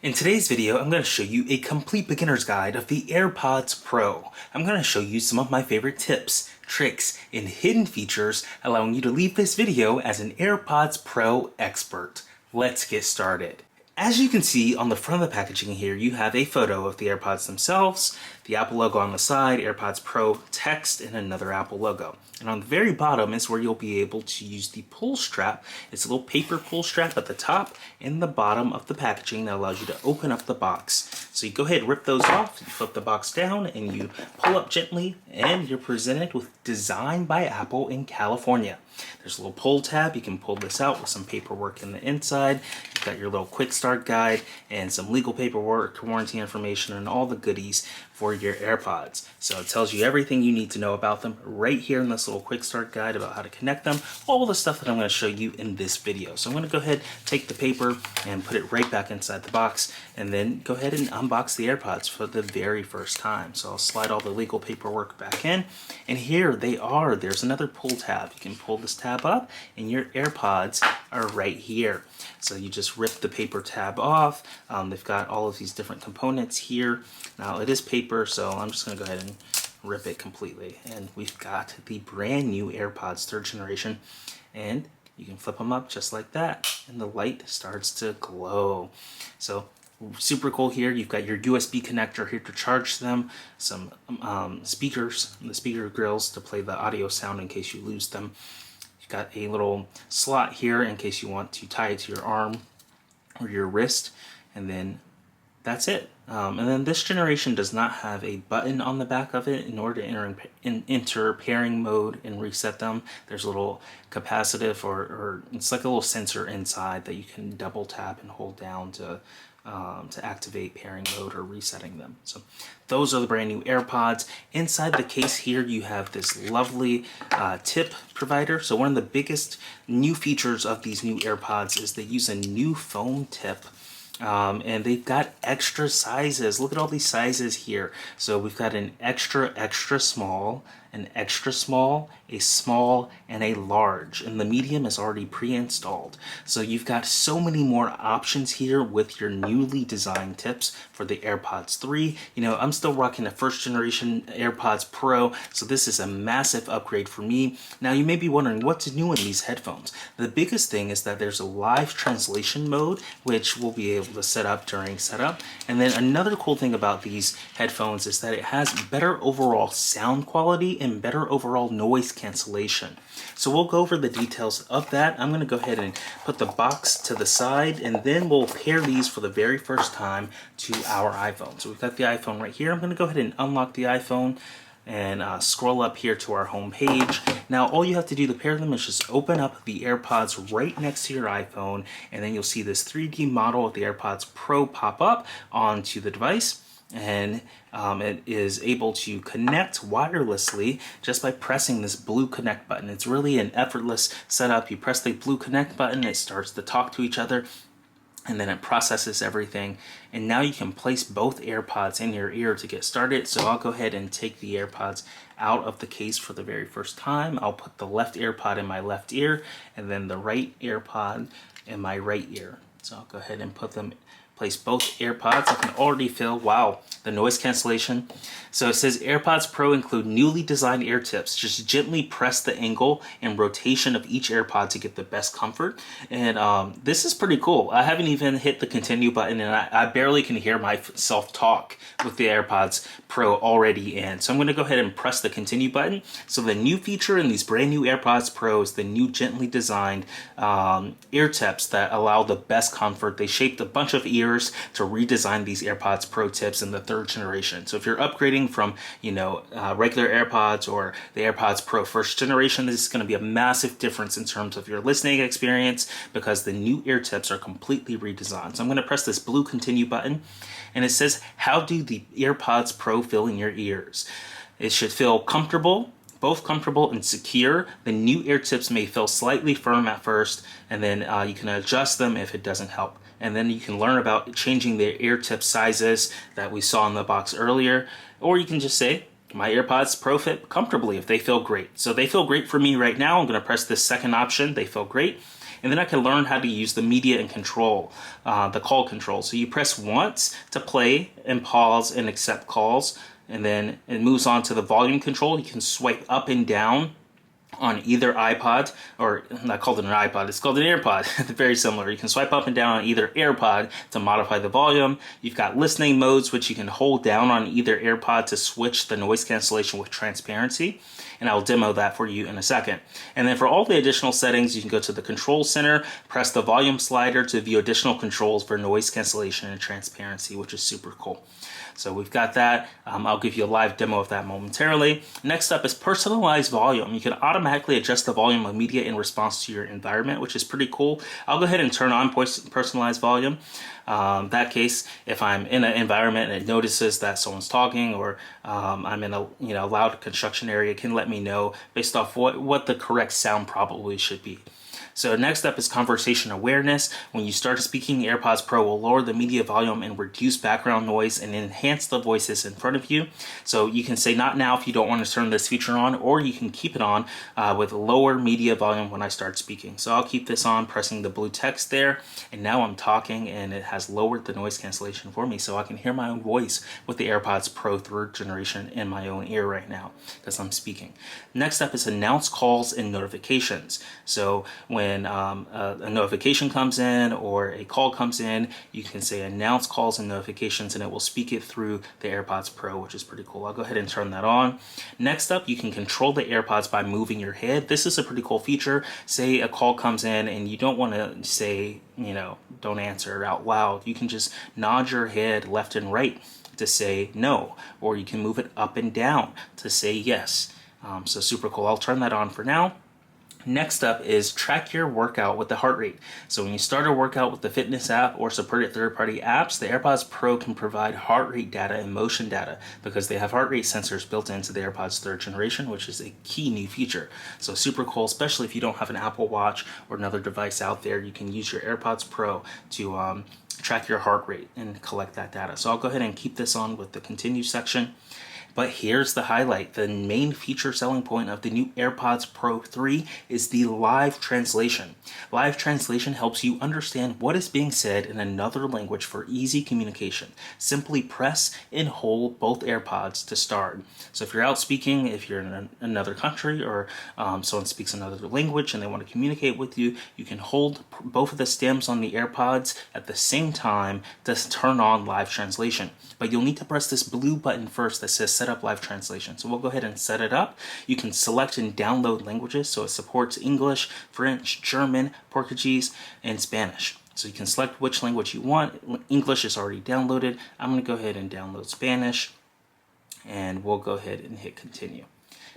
In today's video, I'm going to show you a complete beginner's guide of the AirPods Pro. I'm going to show you some of my favorite tips, tricks, and hidden features allowing you to leave this video as an AirPods Pro expert. Let's get started. As you can see on the front of the packaging here, you have a photo of the AirPods themselves, the Apple logo on the side, AirPods Pro text, and another Apple logo. And on the very bottom is where you'll be able to use the pull strap. It's a little paper pull strap at the top and the bottom of the packaging that allows you to open up the box. So you go ahead, rip those off, you flip the box down, and you pull up gently, and you're presented with Design by Apple in California. There's a little pull tab. You can pull this out with some paperwork in the inside. You've got your little quick start guide and some legal paperwork, warranty information, and all the goodies for your AirPods. So it tells you everything you need to know about them right here in this little quick start guide about how to connect them, all the stuff that I'm going to show you in this video. So I'm going to go ahead, take the paper and put it right back inside the box, and then go ahead and unbox the AirPods for the very first time. So I'll slide all the legal paperwork back in, and here they are. There's another pull tab. You can pull this tab up and your AirPods are right here. So you just rip the paper tab off. They've got all of these different components here. Now it is paper, so I'm just going to go ahead and rip it completely. And we've got the brand new AirPods 3rd generation, and you can flip them up just like that, and the light starts to glow. So super cool here. You've got your USB connector here to charge them, some speakers, the speaker grills to play the audio sound in case you lose them. You've got a little slot here in case you want to tie it to your arm or your wrist, and then that's it. And then this generation does not have a button on the back of it in order to enter pairing mode and reset them. There's a little capacitive or it's like a little sensor inside that you can double tap and hold down to activate pairing mode or resetting them. So those are the brand new AirPods. Inside the case here you have this lovely tip provider. So one of the biggest new features of these new AirPods is they use a new foam tip. And they've got extra sizes. Look at all these sizes here. So we've got an extra small, an extra small, a small, and a large. And the medium is already pre-installed. So you've got so many more options here with your newly designed tips for the AirPods 3. You know, I'm still rocking the 1st generation AirPods Pro, so this is a massive upgrade for me. Now you may be wondering what's new in these headphones. The biggest thing is that there's a live translation mode, which we'll be able to set up during setup. And then another cool thing about these headphones is that it has better overall sound quality and better overall noise cancellation. So we'll go over the details of that. I'm going to go ahead and put the box to the side, and then we'll pair these for the very first time to our iPhone. So we've got the iPhone right here. I'm going to go ahead and unlock the iPhone and scroll up here to our home page. Now all you have to do to pair them is just open up the AirPods right next to your iPhone, and then you'll see this 3D model of the AirPods Pro pop up onto the device, and it is able to connect wirelessly just by pressing this blue connect button. It's really an effortless setup. You press the blue connect button, it starts to talk to each other, and then it processes everything. And now you can place both AirPods in your ear to get started. So I'll go ahead and take the AirPods out of the case for the very first time. I'll put the left AirPod in my left ear, and then the right AirPod in my right ear. So I'll go ahead and place both AirPods. I can already feel, wow, the noise cancellation. So it says AirPods Pro include newly designed ear tips. Just gently press the angle and rotation of each AirPod to get the best comfort. And this is pretty cool. I haven't even hit the continue button, and I barely can hear myself talk with the AirPods Pro already in. So I'm going to go ahead and press the continue button. So the new feature in these brand new AirPods Pro is the new gently designed ear tips that allow the best comfort. They shaped a bunch of ears to redesign these AirPods Pro tips in the 3rd generation. So if you're upgrading from, regular AirPods or the AirPods Pro 1st generation, this is going to be a massive difference in terms of your listening experience because the new ear tips are completely redesigned. So I'm going to press this blue continue button, and it says, how do the AirPods Pro feel in your ears? It should feel comfortable, both comfortable and secure. The new ear tips may feel slightly firm at first, and then you can adjust them if it doesn't help. And then you can learn about changing the ear tip sizes that we saw in the box earlier. Or you can just say, my AirPods Pro fit comfortably if they feel great. So they feel great for me right now. I'm going to press this second option. They feel great. And then I can learn how to use the media and control, the call control. So you press once to play and pause and accept calls, and then it moves on to the volume control. You can swipe up and down on either iPod, or not called an iPod, it's called an AirPod. Very similar. You can swipe up and down on either AirPod to modify the volume. You've got listening modes, which you can hold down on either AirPod to switch the noise cancellation with transparency. And I'll demo that for you in a second. And then for all the additional settings, you can go to the control center, press the volume slider to view additional controls for noise cancellation and transparency, which is super cool. So we've got that. I'll give you a live demo of that momentarily. Next up is personalized volume. You can automatically adjust the volume of media in response to your environment, which is pretty cool. I'll go ahead and turn on personalized volume. That case, if I'm in an environment and it notices that someone's talking, or I'm in a loud construction area, it can let me know based off what the correct sound probably should be. So next up is conversation awareness. When you start speaking, AirPods Pro will lower the media volume and reduce background noise and enhance the voices in front of you. So you can say not now if you don't want to turn this feature on, or you can keep it on with lower media volume when I start speaking. So I'll keep this on, pressing the blue text there, and now I'm talking and it has lowered the noise cancellation for me, so I can hear my own voice with the AirPods Pro 3rd generation in my own ear right now because I'm speaking. Next up is announce calls and notifications. So when a notification comes in or a call comes in, you can say announce calls and notifications, and it will speak it through the AirPods Pro, which is pretty cool. I'll go ahead and turn that on. Next up, you can control the AirPods by moving your head. This is a pretty cool feature. Say a call comes in and you don't want to say, don't answer out loud. You can just nod your head left and right to say no, or you can move it up and down to say yes. So super cool. I'll turn that on for now. Next up is track your workout with the heart rate. So when you start a workout with the fitness app or supported third-party apps, the AirPods Pro can provide heart rate data and motion data because they have heart rate sensors built into the AirPods 3rd generation, which is a key new feature. So super cool, especially if you don't have an Apple Watch or another device out there. You can use your AirPods Pro to track your heart rate and collect that data. So I'll go ahead and keep this on with the continue section. But here's the highlight. The main feature selling point of the new AirPods Pro 3 is the live translation. Live translation helps you understand what is being said in another language for easy communication. Simply press and hold both AirPods to start. So if you're out speaking, if you're in another country, or someone speaks another language and they want to communicate with you, you can hold both of the stems on the AirPods at the same time to turn on live translation. But you'll need to press this blue button first that says set up live translation. So we'll go ahead and set it up. You can select and download languages, so it supports English, French, German, Portuguese, and Spanish. So you can select which language you want. English is already downloaded. I'm going to go ahead and download Spanish, and we'll go ahead and hit continue.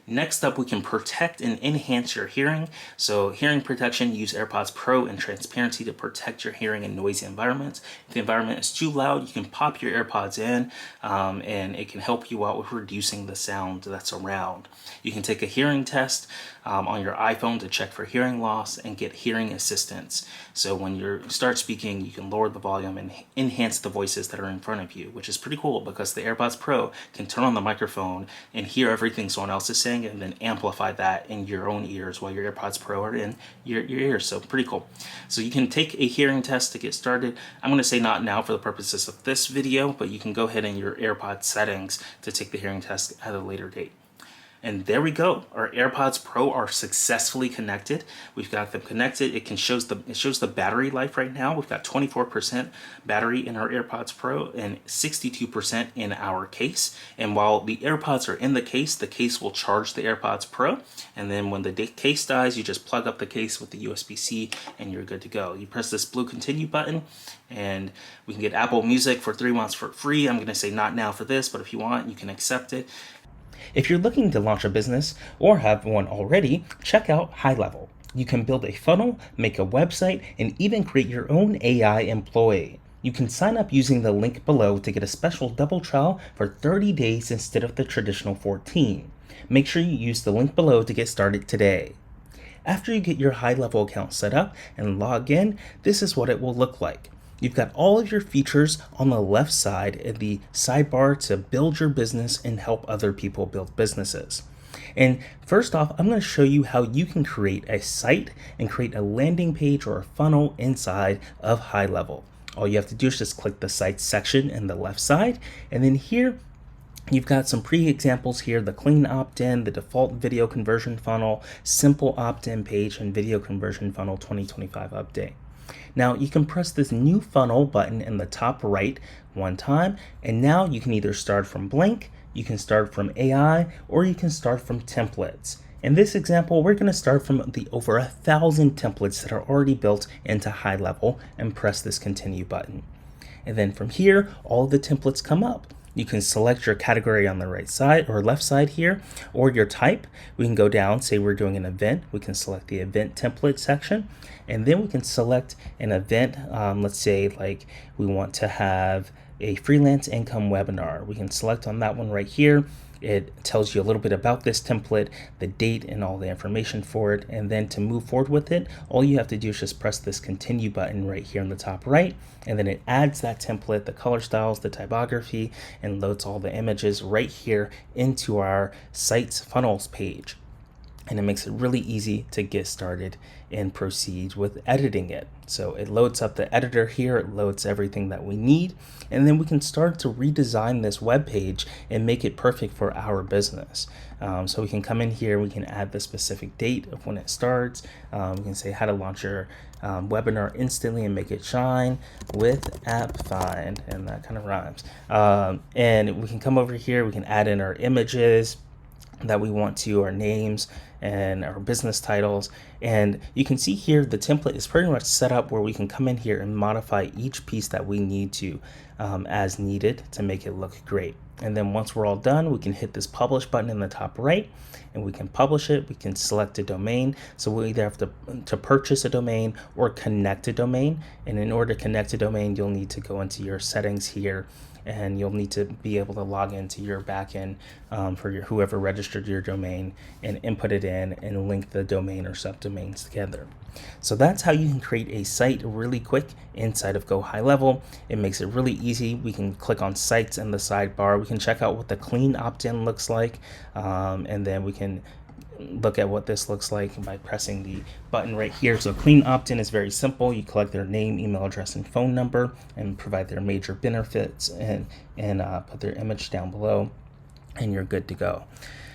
Next up, we can protect and enhance your hearing. So hearing protection, use AirPods Pro and transparency to protect your hearing in noisy environments. If the environment is too loud, you can pop your AirPods in and it can help you out with reducing the sound that's around. You can take a hearing test on your iPhone to check for hearing loss and get hearing assistance. So when you start speaking, you can lower the volume and enhance the voices that are in front of you, which is pretty cool because the AirPods Pro can turn on the microphone and hear everything someone else is saying and then amplify that in your own ears while your AirPods Pro are in your ears. So pretty cool. So you can take a hearing test to get started. I'm going to say not now for the purposes of this video, but you can go ahead in your AirPods settings to take the hearing test at a later date. And there we go. Our AirPods Pro are successfully connected. We've got them connected. It shows the battery life right now. We've got 24% battery in our AirPods Pro and 62% in our case. And while the AirPods are in the case will charge the AirPods Pro. And then when the case dies, you just plug up the case with the USB-C and you're good to go. You press this blue continue button and we can get Apple Music for 3 months for free. I'm going to say not now for this, but if you want, you can accept it. If you're looking to launch a business or have one already, check out HighLevel. You can build a funnel, make a website, and even create your own AI employee. You can sign up using the link below to get a special double trial for 30 days instead of the traditional 14. Make sure you use the link below to get started today. After you get your HighLevel account set up and log in, this is what it will look like. You've got all of your features on the left side in the sidebar to build your business and help other people build businesses. And first off, I'm going to show you how you can create a site and create a landing page or a funnel inside of HighLevel. All you have to do is just click the site section in the left side, and then here you've got some pre-examples here: the clean opt-in, the default video conversion funnel, simple opt-in page, and video conversion funnel 2025 update. Now you can press this new funnel button in the top right one time, and now you can either start from blank, you can start from AI, or you can start from templates. In this example, we're going to start from the over 1,000 templates that are already built into HighLevel and press this continue button. And then from here, all the templates come up. You can select your category on the right side or left side here, or your type. We can go down, say we're doing an event. We can select the event template section, and then we can select an event. Let's say like we want to have a freelance income webinar. We can select on that one right here. It tells you a little bit about this template, the date, and all the information for it. And then to move forward with it, all you have to do is just press this continue button right here in the top right. And then it adds that template, the color styles, the typography, and loads all the images right here into our site's funnels page. And it makes it really easy to get started and proceed with editing it. So it loads up the editor here, it loads everything that we need, and then we can start to redesign this web page and make it perfect for our business. So we can come in here, we can add the specific date of when it starts. We can say how to launch your webinar instantly and make it shine with AppFind, and that kind of rhymes. And we can come over here, we can add in our images that we want to, our names and our business titles. And you can see here the template is pretty much set up where we can come in here and modify each piece that we need to as needed to make it look great. And then once we're all done, we can hit this publish button in the top right and we can publish it. We can select a domain. So we'll either have to purchase a domain or connect a domain. And in order to connect a domain, you'll need to go into your settings here, and you'll need to be able to log into your backend for whoever registered your domain and input it in and link the domain or subdomains together. So that's how you can create a site really quick inside of Go HighLevel. It makes it really easy. We can click on sites in the sidebar. We can check out what the clean opt-in looks like, and then we can look at what this looks like by pressing the button right here. So clean opt-in is very simple. You collect their name, email address, and phone number and provide their major benefits and put their image down below, and you're good to go.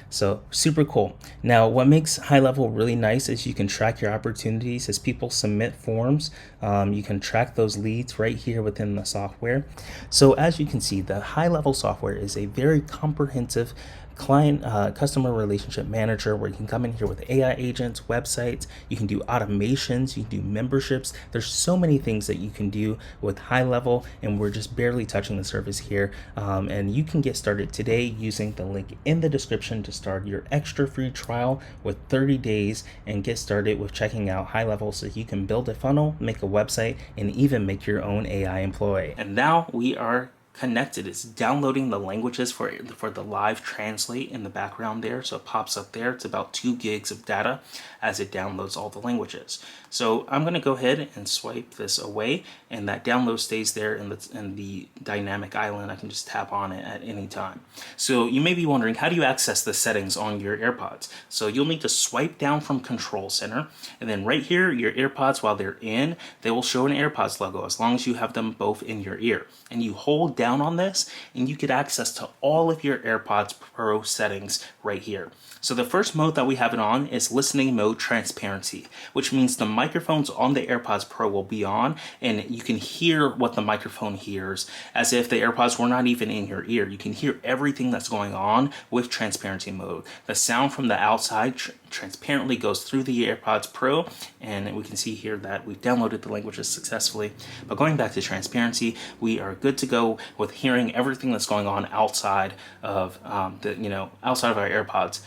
So super cool. Now, what makes HighLevel really nice is you can track your opportunities as people submit forms. You can track those leads right here within the software. So as you can see, the HighLevel software is a very comprehensive client customer relationship manager where you can come in here with AI agents, websites, you can do automations, you can do memberships. There's so many things that you can do with HighLevel, and we're just barely touching the surface here. And you can get started today using the link in the description to start your extra free trial with 30 days and get started with checking out HighLevel so you can build a funnel, make a website, and even make your own AI employee. And now we are connected. It's downloading the languages for the live translate in the background there, so it pops up there. It's about 2 gigs of data as it downloads all the languages. So I'm going to go ahead and swipe this away, and that download stays there in the dynamic island. I can just tap on it at any time. So you may be wondering, how do you access the settings on your AirPods? So you'll need to swipe down from Control Center, and then right here, your AirPods, while they're in, they will show an AirPods logo as long as you have them both in your ear. And you hold down on this, and you get access to all of your AirPods Pro settings right here. So the first mode that we have it on is listening mode transparency, which means the microphones on the AirPods Pro will be on, and you can hear what the microphone hears as if the AirPods were not even in your ear. You can hear everything that's going on with transparency mode. The sound from the outside transparently goes through the AirPods Pro, and we can see here that we've downloaded the languages successfully. But going back to transparency, we are good to go with hearing everything that's going on outside of outside of our AirPods.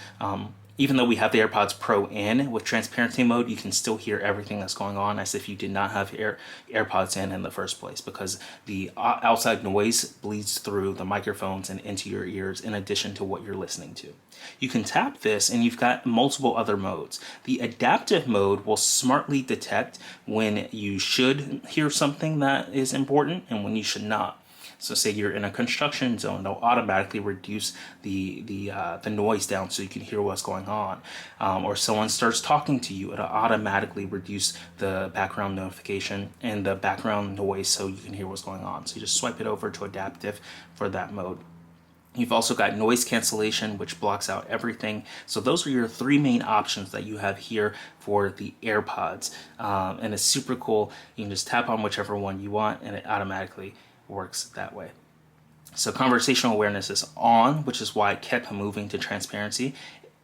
Even though we have the AirPods Pro in with transparency mode, you can still hear everything that's going on as if you did not have AirPods in the first place, because the outside noise bleeds through the microphones and into your ears in addition to what you're listening to. You can tap this and you've got multiple other modes. The adaptive mode will smartly detect when you should hear something that is important and when you should not. So say you're in a construction zone, they'll automatically reduce the noise down so you can hear what's going on. Or someone starts talking to you, it'll automatically reduce the background notification and the background noise so you can hear what's going on. So you just swipe it over to adaptive for that mode. You've also got noise cancellation, which blocks out everything. So those are your three main options that you have here for the AirPods. And it's super cool. You can just tap on whichever one you want and it automatically works that way. So conversational awareness is on, which is why I kept moving to transparency.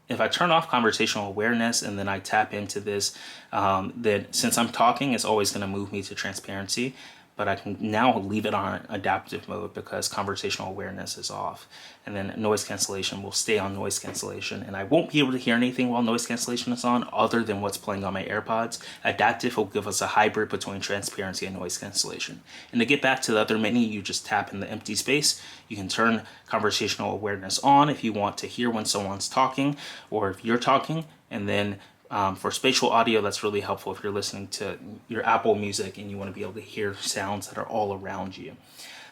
If I turn off conversational awareness and then I tap into this, then since I'm talking, it's always going to move me to transparency. But I can now leave it on adaptive mode because conversational awareness is off. And then noise cancellation will stay on noise cancellation. And I won't be able to hear anything while noise cancellation is on other than what's playing on my AirPods. Adaptive will give us a hybrid between transparency and noise cancellation. And to get back to the other menu, you just tap in the empty space. You can turn conversational awareness on if you want to hear when someone's talking or if you're talking. And then for spatial audio, that's really helpful if you're listening to your Apple Music and you want to be able to hear sounds that are all around you.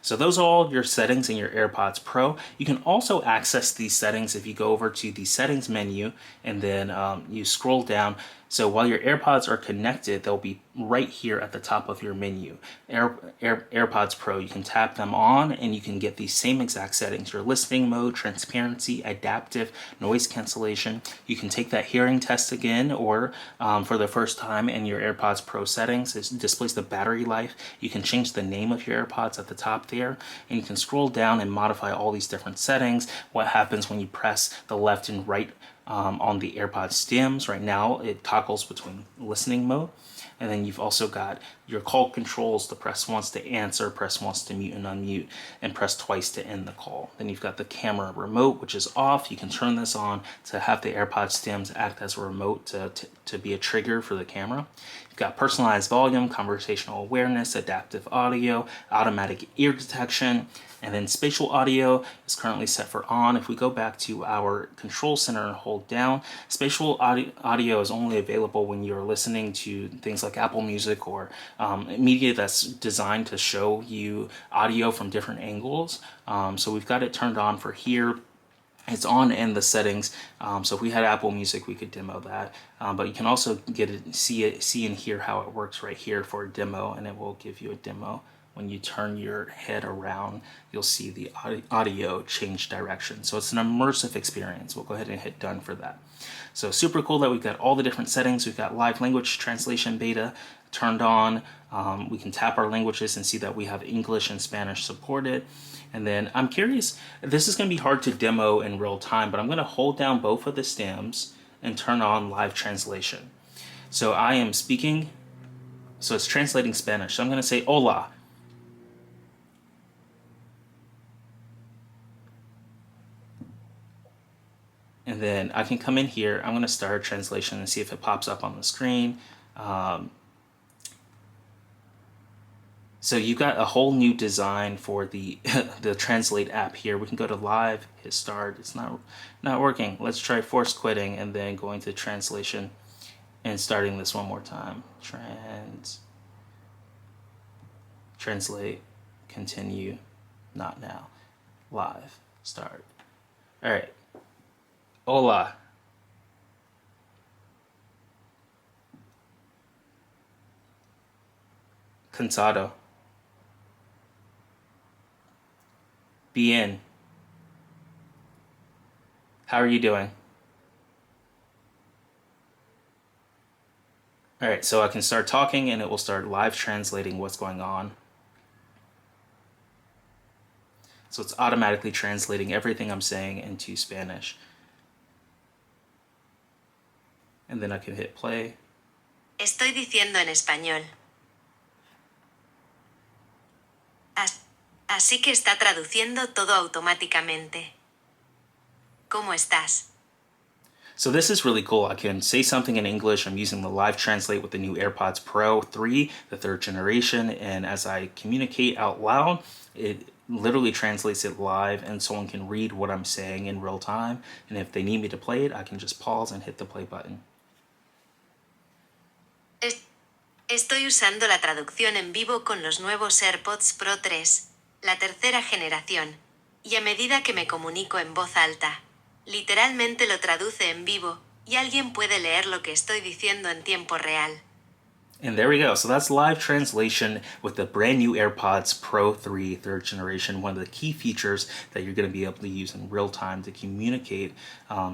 So those are all your settings in your AirPods Pro. You can also access these settings if you go over to the settings menu and then you scroll down. So while your AirPods are connected, they'll be right here at the top of your menu. AirPods Pro, you can tap them on and you can get these same exact settings. Your listening mode, transparency, adaptive, noise cancellation. You can take that hearing test again or for the first time in your AirPods Pro settings. It displays the battery life. You can change the name of your AirPods at the top there and you can scroll down and modify all these different settings. What happens when you press the left and right on the AirPod stems. Right now it toggles between listening mode, and then you've also got your call controls to press once to answer, press once to mute and unmute, and press twice to end the call. Then you've got the camera remote, which is off. You can turn this on to have the AirPod stems act as a remote to be a trigger for the camera. You've got personalized volume, conversational awareness, adaptive audio, automatic ear detection, and then spatial audio is currently set for on. If we go back to our control center and hold down, spatial audio is only available when you're listening to things like Apple Music or media that's designed to show you audio from different angles. So we've got it turned on for here. It's on in the settings, so if we had Apple Music, we could demo that. But you can also see and hear how it works right here for a demo, and it will give you a demo. When you turn your head around, you'll see the audio change direction. So it's an immersive experience. We'll go ahead and hit done for that. So super cool that we've got all the different settings. We've got live language translation beta turned on. We can tap our languages and see that we have English and Spanish supported. And then I'm curious, this is going to be hard to demo in real time, but I'm going to hold down both of the stems and turn on live translation. So I am speaking, so it's translating Spanish. So I'm going to say hola. And then I can come in here, I'm going to start translation and see if it pops up on the screen. So you got a whole new design for the the Translate app here. We can go to live, hit start. It's not working. Let's try force quitting and then going to translation and starting this one more time. Translate, continue, not now, live, start. All right. Hola. Cansado. Bien. How are you doing? All right, so I can start talking and it will start live translating what's going on. So it's automatically translating everything I'm saying into Spanish. And then I can hit play. Estoy diciendo en español. Así que está traduciendo todo automáticamente. ¿Cómo estás? So this is really cool. I can say something in English. I'm using the live translate with the new AirPods Pro 3, the 3rd generation. And as I communicate out loud, it literally translates it live and someone can read what I'm saying in real time. And if they need me to play it, I can just pause and hit the play button. Estoy usando la traducción en vivo con los nuevos AirPods Pro 3. La tercera generación. Y a medida que me comunico en voz alta, literalmente lo traduce en vivo, y alguien puede leer lo que estoy diciendo en tiempo real. And there we go. So that's live translation with the brand new AirPods Pro 3 third generation. One of the key features that you're going to be able to use in real time to communicate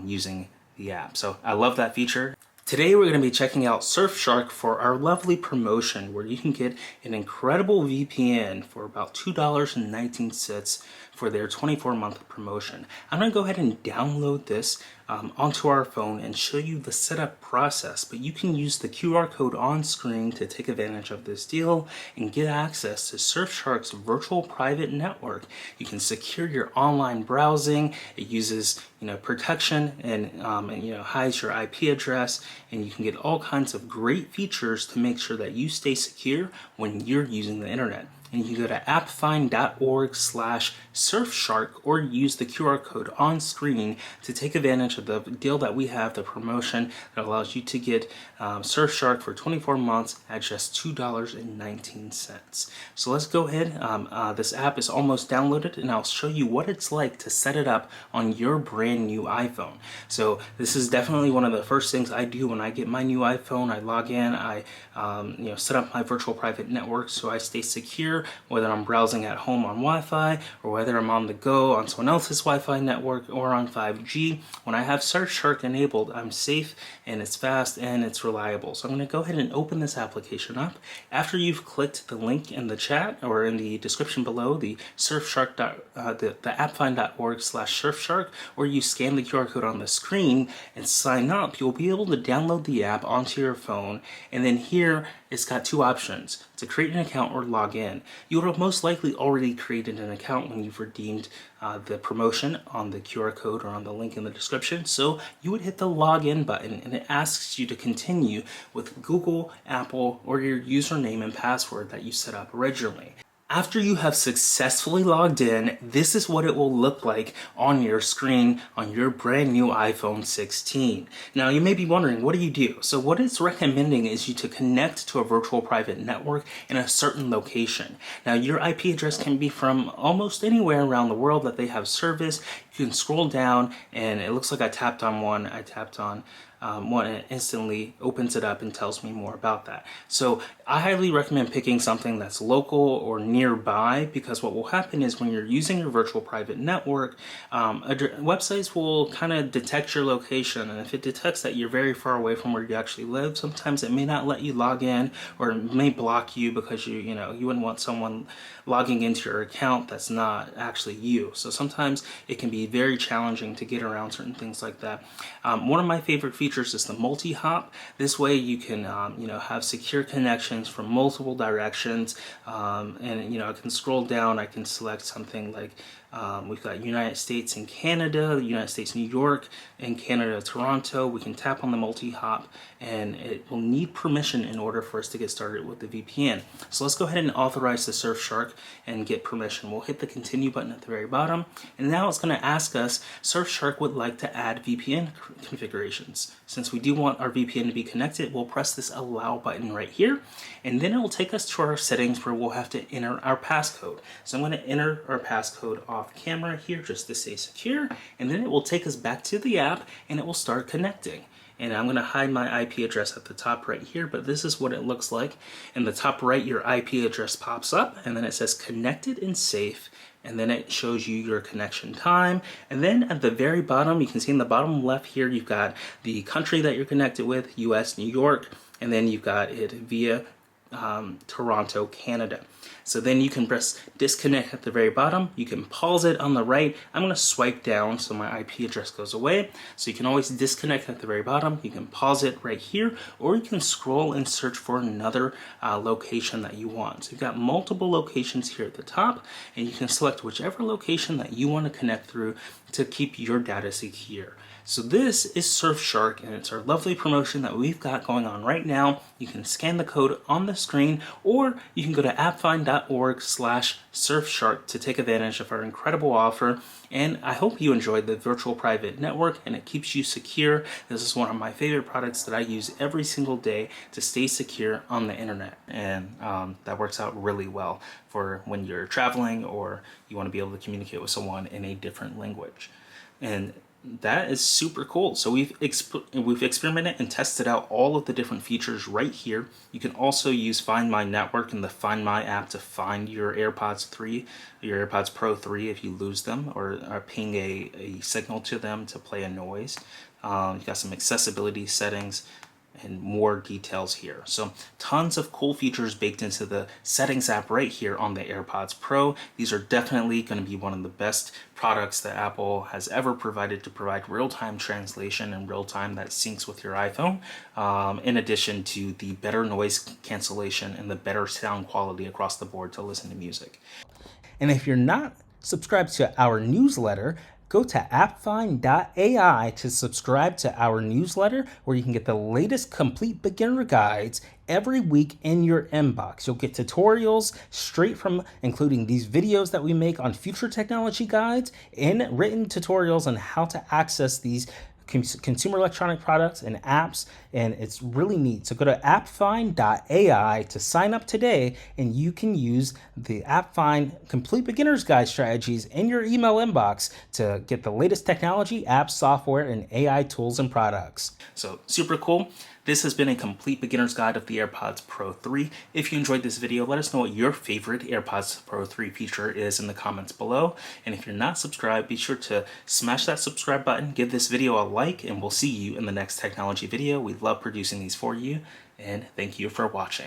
using the app. So I love that feature. Today we're going to be checking out Surfshark for our lovely promotion where you can get an incredible VPN for about $2.19 for their 24-month promotion. I'm going to go ahead and download this onto our phone and show you the setup process, but you can use the QR code on screen to take advantage of this deal and get access to Surfshark's virtual private network. You can secure your online browsing. It uses protection and hides your IP address, and you can get all kinds of great features to make sure that you stay secure when you're using the internet. And you can go to appfind.org/Surfshark or use the QR code on screen to take advantage of the deal that we have, the promotion that allows you to get Surfshark for 24 months at just $2.19. So let's go ahead. This app is almost downloaded, and I'll show you what it's like to set it up on your brand new iPhone. So this is definitely one of the first things I do when I get my new iPhone. I log in, I set up my virtual private network so I stay secure, whether I'm browsing at home on Wi-Fi or whether I'm on the go on someone else's Wi-Fi network or on 5G. When I have Surfshark enabled, I'm safe and it's fast and it's reliable. So I'm going to go ahead and open this application up. After you've clicked the link in the chat or in the description below, the Surfshark the appfind.org/Surfshark, or you scan the QR code on the screen and sign up, you'll be able to download the app onto your phone, and then here it's got two options: to create an account or log in. You would have most likely already created an account when you've redeemed the promotion on the QR code or on the link in the description. So you would hit the login button and it asks you to continue with Google, Apple, or your username and password that you set up originally. After you have successfully logged in, this is what it will look like on your screen on your brand new iPhone 16. Now you may be wondering, what do you do? So what it's recommending is you to connect to a virtual private network in a certain location. Now your IP address can be from almost anywhere around the world that they have service. You can scroll down and it looks like I tapped on one. I tapped on one, and it instantly opens it up and tells me more about that. So I highly recommend picking something that's local or nearby, because what will happen is when you're using your virtual private network, websites will kind of detect your location, and if it detects that you're very far away from where you actually live, sometimes it may not let you log in, or it may block you because you wouldn't want someone logging into your account that's not actually you. So sometimes it can be very challenging to get around certain things like that. One of my favorite features is the multi-hop. This way you can have secure connections from multiple directions, and I can scroll down. I can select something like we've got United States and Canada, United States New York, and Canada Toronto. We can tap on the multi-hop, and it will need permission in order for us to get started with the VPN. So let's go ahead and authorize the Surfshark and get permission. We'll hit the continue button at the very bottom, and now it's going to ask us, Surfshark would like to add VPN configurations. Since we do want our VPN to be connected, we'll press this allow button right here, and then it will take us to our settings where we'll have to enter our passcode. So I'm going to enter our passcode off camera here just to stay secure, and then it will take us back to the app and it will start connecting. And I'm going to hide my IP address at the top right here, but this is what it looks like. In the top right, your IP address pops up, and then it says connected and safe, and then it shows you your connection time. And then at the very bottom, you can see in the bottom left here, you've got the country that you're connected with, US, New York, and then you've got it via Toronto, Canada. So then you can press disconnect at the very bottom. You can pause it on the right. I'm going to swipe down so my IP address goes away. So you can always disconnect at the very bottom. You can pause it right here, or you can scroll and search for another location that you want. So you've got multiple locations here at the top, and you can select whichever location that you want to connect through to keep your data secure. So this is Surfshark, and it's our lovely promotion that we've got going on right now. You can scan the code on the screen, or you can go to appfind.org/Surfshark to take advantage of our incredible offer. And I hope you enjoyed the virtual private network and it keeps you secure. This is one of my favorite products that I use every single day to stay secure on the internet. And that works out really well for when you're traveling or you want to be able to communicate with someone in a different language. And that is super cool. So we've experimented and tested out all of the different features right here. You can also use Find My Network in the Find My app to find your AirPods Pro 3 if you lose them, or ping a signal to them to play a noise. You've got some accessibility settings and more details here. So tons of cool features baked into the settings app right here on the AirPods Pro. These are definitely going to be one of the best products that Apple has ever provided to provide real-time translation in real time that syncs with your iPhone, in addition to the better noise cancellation and the better sound quality across the board to listen to music. And if you're not subscribed to our newsletter, go to appfind.ai to subscribe to our newsletter, where you can get the latest complete beginner guides every week in your inbox. You'll get tutorials straight from, including these videos that we make on future technology guides, and written tutorials on how to access these consumer electronic products and apps, and it's really neat. So go to appfind.ai to sign up today, and you can use the AppFind Complete Beginner's Guide strategies in your email inbox to get the latest technology, apps, software, and AI tools and products. So super cool. This has been a complete beginner's guide of the AirPods Pro 3. If you enjoyed this video, let us know what your favorite AirPods Pro 3 feature is in the comments below. And if you're not subscribed, be sure to smash that subscribe button, give this video a like, and we'll see you in the next technology video. We love producing these for you, and thank you for watching.